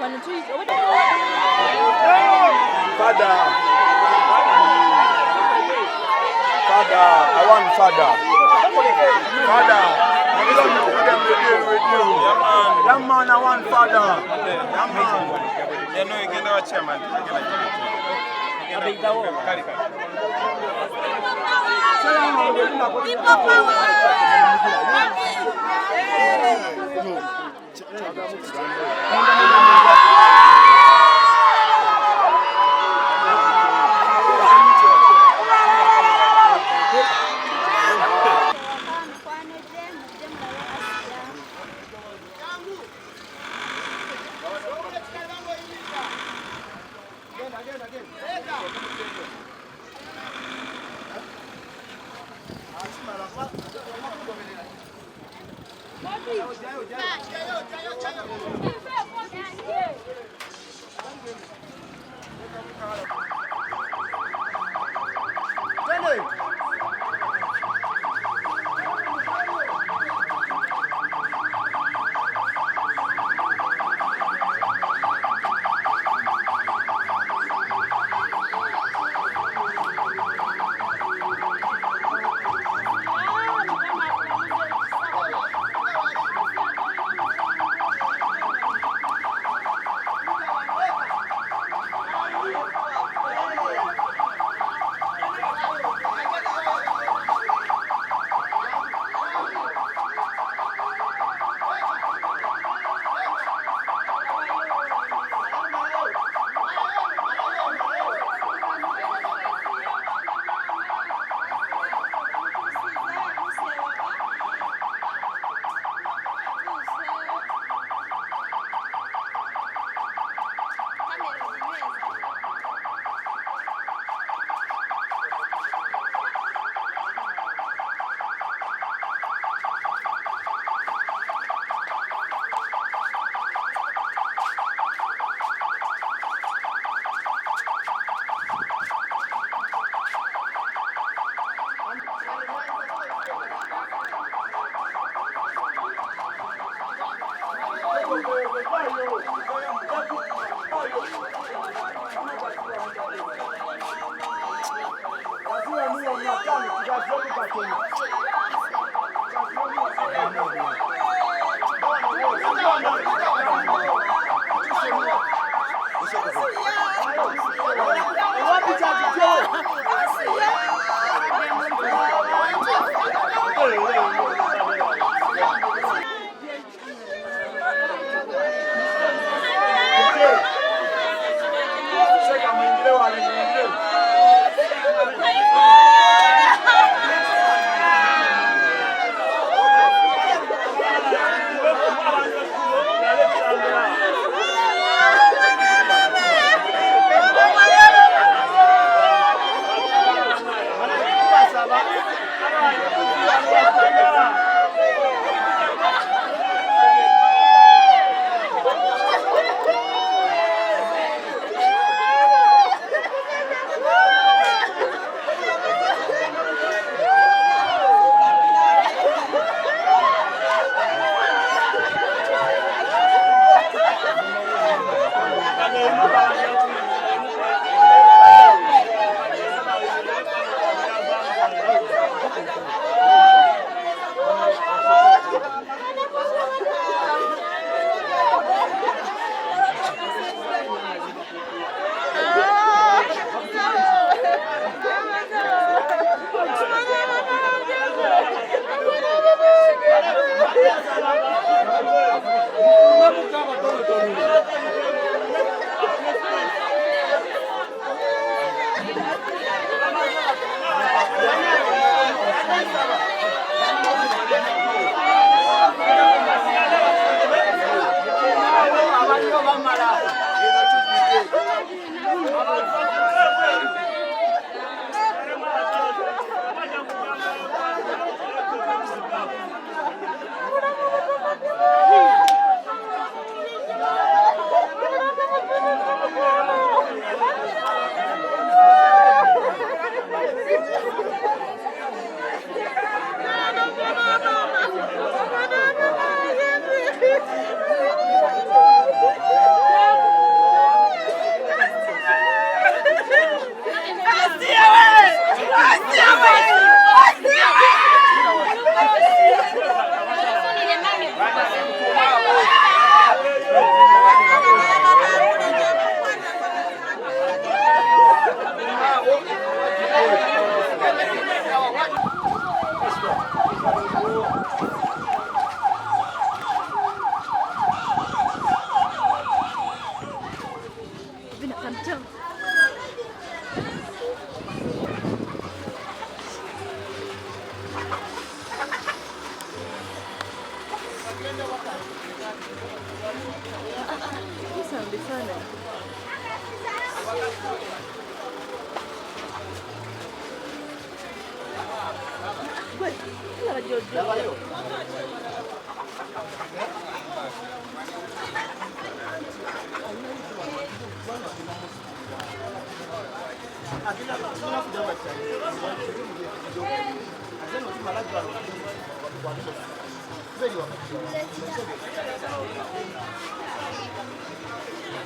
Father, I want father. Father, young man, I want father. Young man. You know, you can do a chairman.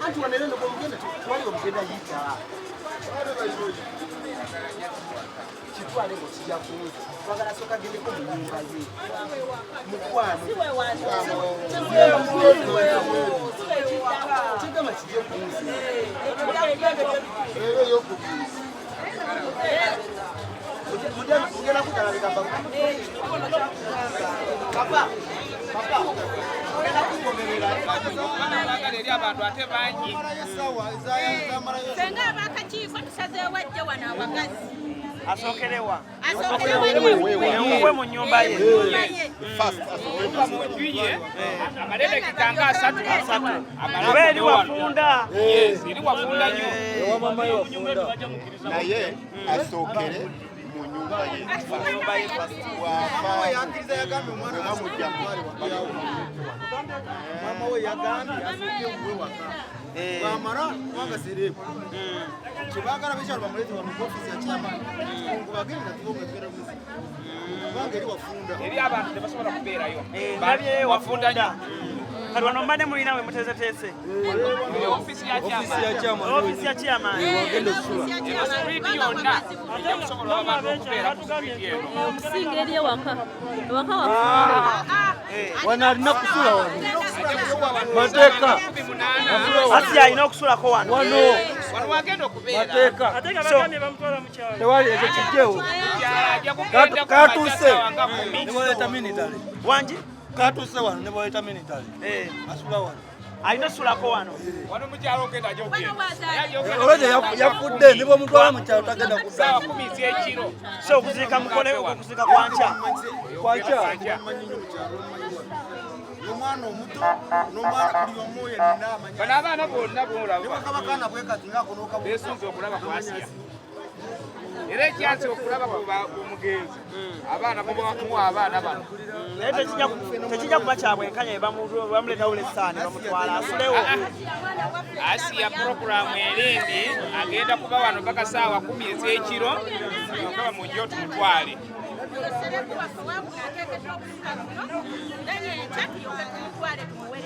Antu wanaenda kwa mgeni wale wamgenda yita. Chitwale ngo kijya kuza. Bagara soka gende ko munyumba ye. Mukwano. Siwe wano. Chigama kijya kuza. Yo kubiza. Mugenda kutalabika baba. Papa. abantu ate bangi senga abakakiiko tusazeewo ajja wano abakazi asokelewa asokelewe mu nyumba ye amalebe kitanga asatu oba eri wafunda eri wafunda nyo naye asokere mu nyumba ye wafa yakiriza yagambe omwana amujja mama we yagambye asoke uwe waka bamara wanga serebu kibagala bishalo bamulete wa office ya chairman kubagenda tuomekera muzi bangeri wafunda eri abantu tebasobola kubeerayo nabye wafunda nyo kati wano mbane mulina we muteeseteese ofisi ya chairman wagenda okusinga eri ewaka wafunda wana alina kusula wano mateeka asi alina okusulako wano wagenda okubeera tewali ekyo kijjewo katuse nebaleta minitale wangi katuse wano nebaleta minitale asula wano alina osulako wano mukyalo ogenda olwekyo yafudde niba omutwala mukyalo tagenda kusaa 10 ez'ekiro so okuziika mukole okuziika kwankya omwana omuto n'omwana buli omu yenna amanya bano abaana bonna bolaba kabakana bwekati ngaakonoka beesunze okulaba ku Asiya era ekyansi okulaba ku mugenzi abaana muwa abaana bano naye tekijja kuba kyabwenkanya bamuleetawo lessaani bamutwala asulewo Asiya puroguramu erindi agenda kuba wano mpaka saawa 10 ez'ekiro okaba mujja tumutwale Será que o afuamo, que é que é o